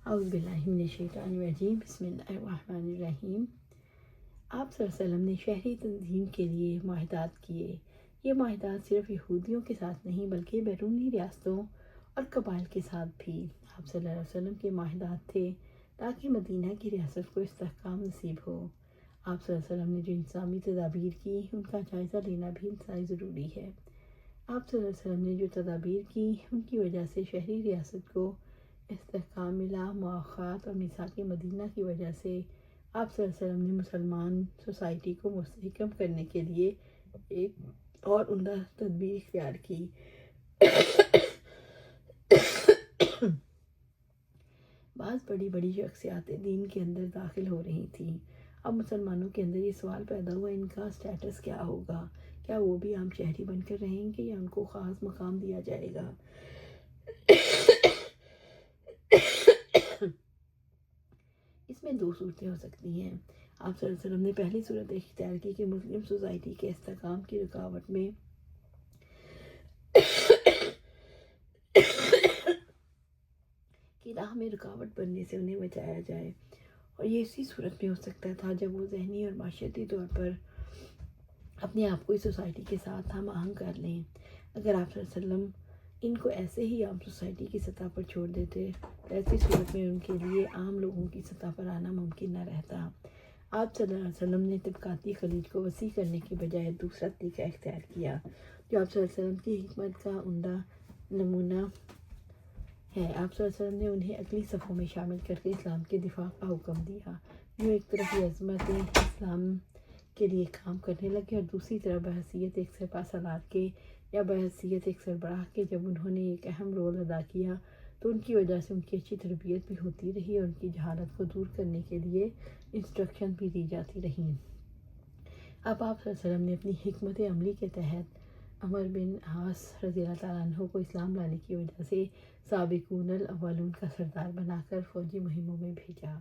اعوذ باللہ من الشیطان الرجیم، بسم اللہ الرحمن الرحیم۔ آپ صلی اللہ علیہ وسلم نے شہری تنظیم کے لیے معاہدات کیے۔ یہ معاہدات صرف یہودیوں کے ساتھ نہیں بلکہ بیرونی ریاستوں اور قبائل کے ساتھ بھی آپ صلی اللہ علیہ وسلم کے معاہدات تھے تاکہ مدینہ کی ریاست کو استحکام نصیب ہو۔ آپ صلی اللہ علیہ وسلم نے جو انتظامی تدابیر کی ان کا جائزہ لینا بھی انتہائی ضروری ہے۔ آپ صلی اللہ علیہ وسلم نے جو تدابیر کی ان کی وجہ سے شہری ریاست کو استحکام ملا۔ مواخات اور میثاق مدینہ کی وجہ سے آپ صلی اللہ علیہ وسلم نے مسلمان سوسائٹی کو مستحکم کرنے کے لیے ایک اور عمدہ تدبیر اختیار کی۔ بعض بڑی بڑی شخصیات دین کے اندر داخل ہو رہی تھیں۔ اب مسلمانوں کے اندر یہ سوال پیدا ہوا، ان کا سٹیٹس کیا ہوگا؟ کیا وہ بھی عام شہری بن کر رہیں گے یا ان کو خاص مقام دیا جائے گا؟ اس میں دو صورتیں ہو سکتی ہیں۔ آپ صلی اللہ علیہ وسلم نے پہلی صورت اختیار کی کہ مسلم سوسائٹی کے استحکام کی رکاوٹ میں کی راہ میں رکاوٹ بننے سے انہیں بچایا جائے، اور یہ اسی صورت میں ہو سکتا تھا جب وہ ذہنی اور معاشرتی طور پر اپنے آپ کو اس سوسائٹی کے ساتھ ہم آہنگ کر لیں۔ اگر آپ صلی اللہ علیہ وسلم ان کو ایسے ہی عام سوسائٹی کی سطح پر چھوڑ دیتے تو ایسی صورت میں ان کے لیے عام لوگوں کی سطح پر آنا ممکن نہ رہتا۔ آپ صلی اللہ علیہ وسلم نے طبقاتی خلیج کو وسیع کرنے کی بجائے دوسرا طریقہ اختیار کیا جو آپ صلی اللہ علیہ وسلم کی حکمت کا عمدہ نمونہ ہے۔ آپ صلی اللہ علیہ وسلم نے انہیں اگلی صفوں میں شامل کر کے اسلام کے دفاع کا حکم دیا۔ یوں ایک طرف یہ عظمت اسلام کے لیے کام کرنے لگے اور دوسری طرف بحیثیت ایک سپہ سالار کے یا بحیثیت ایک سربراہ کے جب انہوں نے ایک اہم رول ادا کیا تو ان کی وجہ سے ان کی اچھی تربیت بھی ہوتی رہی اور ان کی جہالت کو دور کرنے کے لیے انسٹرکشن بھی دی جاتی رہیں۔ اب آپ صلی اللہ علیہ وسلم نے اپنی حکمت عملی کے تحت عمر بن عاص رضی اللہ تعالیٰ عنہ کو اسلام لانے کی وجہ سے سابقون الاولون کا سردار بنا کر فوجی مہموں میں بھیجا۔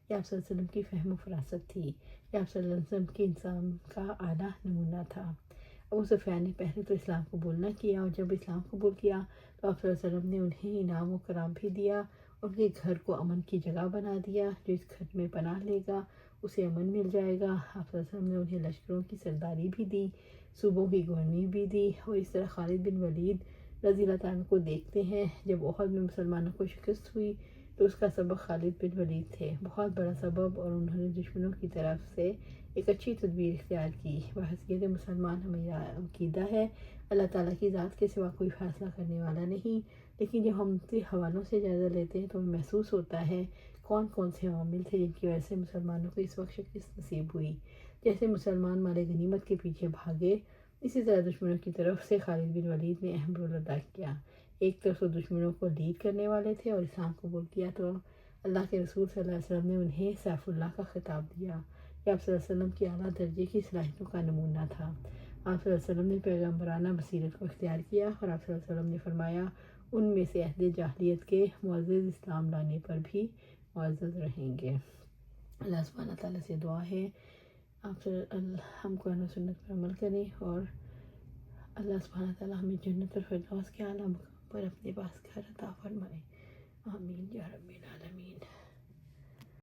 یہ آپ صلی اللہ علیہ وسلم کی فہم و فراست تھی۔ یہ آپ صلی اللہ علیہ وسلم کے انسان کا اعلیٰ نمونہ تھا۔ ابو سفیان نے پہلے تو اسلام قبول نہ کیا، اور جب اسلام قبول کیا تو آپ صلی اللہ علیہ وسلم نے انہیں انعام و کرام بھی دیا، ان کے گھر کو امن کی جگہ بنا دیا۔ جو اس گھر میں پناہ لے گا اسے امن مل جائے گا۔ آپ صلی اللہ علیہ وسلم نے انہیں لشکروں کی سرداری بھی دی، صوبوں کی گورنی بھی دی، اور اس طرح خالد بن ولید رضی اللہ تعالیٰ عنہ کو دیکھتے ہیں جب احد میں مسلمانوں کو شکست ہوئی تو اس کا سبب خالد بن ولید تھے، بہت بڑا سبب، اور انہوں نے دشمنوں کی طرف سے ایک اچھی تدبیر اختیار کی۔ بحیثیت مسلمان ہمارا عقیدہ ہے اللہ تعالیٰ کی ذات کے سوا کوئی فیصلہ کرنے والا نہیں، لیکن جب ہم ان حوالوں سے جائزہ لیتے ہیں تو ہمیں محسوس ہوتا ہے کون کون سے عوامل تھے جن کی وجہ سے مسلمانوں کو اس وقت شکست نصیب ہوئی۔ جیسے مسلمان مال غنیمت کے پیچھے بھاگے، اسی طرح دشمنوں کی طرف سے خالد بن ولید نے اہم رول ادا کیا۔ ایک طرف تو دشمنوں کو لیڈ کرنے والے تھے اور اسلام قبول کیا تو اللہ کے رسول صلی اللہ علیہ وسلم نے انہیں سیف اللہ کا خطاب دیا۔ یہ آپ صلی اللہ علیہ وسلم کی اعلیٰ درجے کی صلاحیتوں کا نمونہ تھا۔ آپ صلی اللہ علیہ وسلم نے پیغمبرانہ بصیرت کو اختیار کیا، اور آپ صلی اللہ علیہ وسلم نے فرمایا ان میں سے اہل جاہلیت کے معزز اسلام لانے پر بھی معزز رہیں گے۔ اللہ سبحانہ تعالیٰ سے دعا ہے آپ ہم قرآن و سنت پر عمل کریں، اور اللہ سبحانہ تعالیٰ ہمیں جنت الفردوس کے اعلیٰ مقام پر اپنے پاس گھر عطا فرمائے۔ آمین یا رب العالمین۔